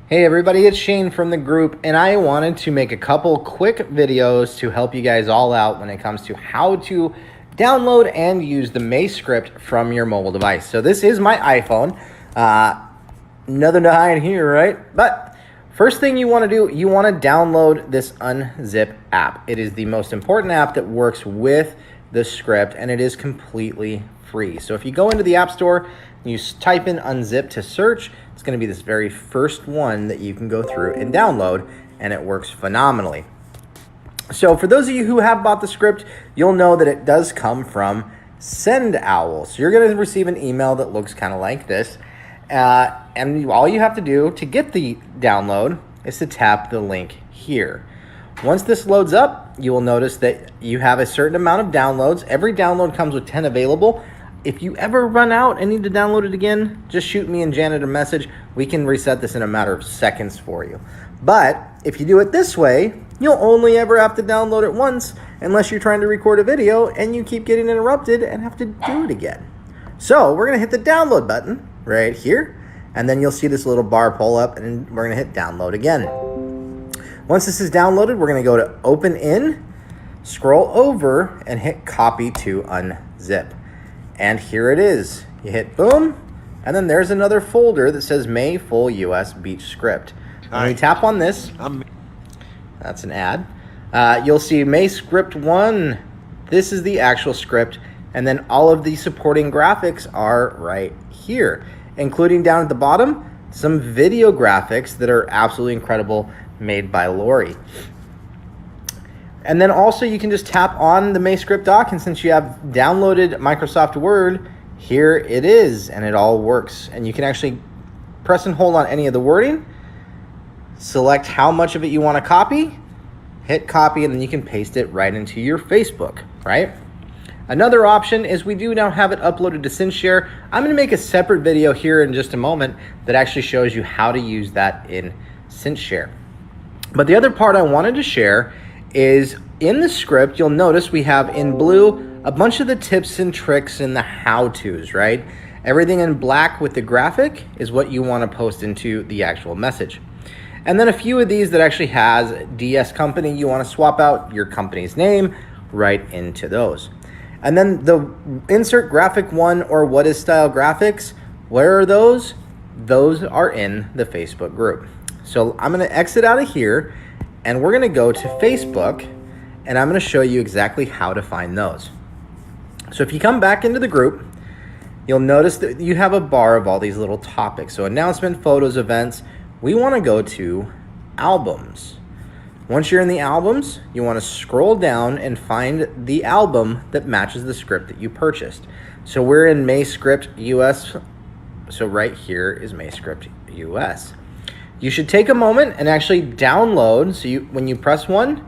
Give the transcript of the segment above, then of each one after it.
Hey everybody, it's Shane from the group, and I wanted to make a couple quick videos to help you guys all out when it comes to how to download and use the May script from your mobile device. So this is my iPhone. Nothing to hide here, right? But first thing you want to do, you want to download this Unzip app. It is the most important app that works with the script, and it is completely free. So if you go into the App Store, you type in Unzip to search, it's going to be this very first one that you can go through and download, and it works phenomenally. So for those of you who have bought the script, you'll know that it does come from SendOwl. So you're going to receive an email that looks kind of like this, and all you have to do to get the download is to tap the link here. Once this loads up, you will notice that you have a certain amount of downloads. Every download comes with 10 available. If you ever run out and need to download it again, just shoot me and Janet a message. We can reset this in a matter of seconds for you. But if you do it this way, you'll only ever have to download it once unless you're trying to record a video and you keep getting interrupted and have to do it again. So we're gonna hit the download button right here, and then you'll see this little bar pull up, and we're gonna hit download again. Once this is downloaded, we're gonna go to open in, scroll over, and hit copy to unzip. And here it is. You hit boom, and then there's another folder that says May Full US Beach Script. When we tap on this, that's an ad, you'll see May Script 1. This is the actual script, and then all of the supporting graphics are right here, including down at the bottom, some video graphics that are absolutely incredible, made by Lori. And then also you can just tap on the May script doc, and since you have downloaded Microsoft Word, here it is, and it all works. And you can actually press and hold on any of the wording, select how much of it you want to copy, hit copy, and then you can paste it right into your Facebook, right? Another option is we do now have it uploaded to SyncShare. I'm going to make a separate video here in just a moment that actually shows you how to use that in SyncShare. But the other part I wanted to share is in the script, you'll notice we have in blue a bunch of the tips and tricks and the how-tos, right? Everything in black with the graphic is what you want to post into the actual message. And then a few of these that actually has DS company, you want to swap out your company's name right into those. And then the insert graphic 1 or what is style graphics, where are those? Those are in the Facebook group. So I'm going to exit out of here, and we're going to go to Facebook, and I'm going to show you exactly how to find those. So if you come back into the group, you'll notice that you have a bar of all these little topics. So announcement, photos, events. We want to go to albums. Once you're in the albums, you want to scroll down and find the album that matches the script that you purchased. So we're in May Script US. So right here is May Script US. You should take a moment and actually download. So when you press one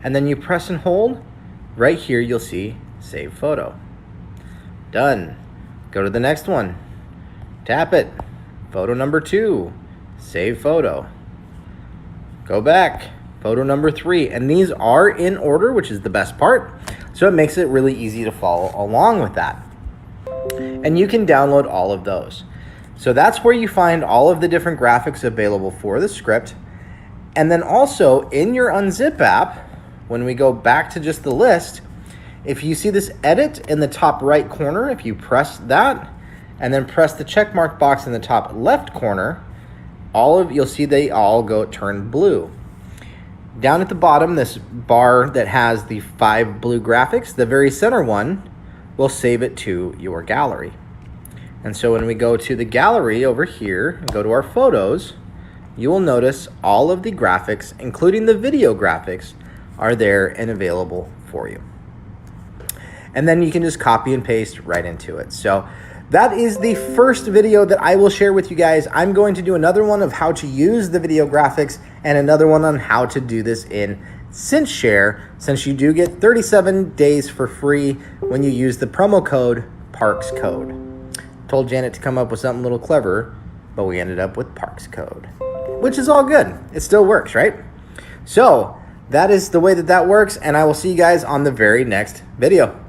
and then you press and hold, right here you'll see save photo. Done. Go to the next one. Tap it. Photo number 2. Save photo. Go back. Photo number 3. And these are in order, which is the best part. So it makes it really easy to follow along with that. And you can download all of those. So that's where you find all of the different graphics available for the script. And then also in your Unzip app, when we go back to just the list, if you see this edit in the top right corner, if you press that and then press the check mark box in the top left corner, you'll see they all turn blue. Down at the bottom, this bar that has the 5 blue graphics, the very center one will save it to your gallery. And so when we go to the gallery over here and go to our photos, you will notice all of the graphics, including the video graphics, are there and available for you. And then you can just copy and paste right into it. So that is the first video that I will share with you guys. I'm going to do another one of how to use the video graphics and another one on how to do this in SyncShare, since you do get 37 days for free when you use the promo code PARKSCODE. Told Janet to come up with something a little clever, but we ended up with Parks Code, which is all good. It still works, right? So that is the way that works, and I will see you guys on the very next video.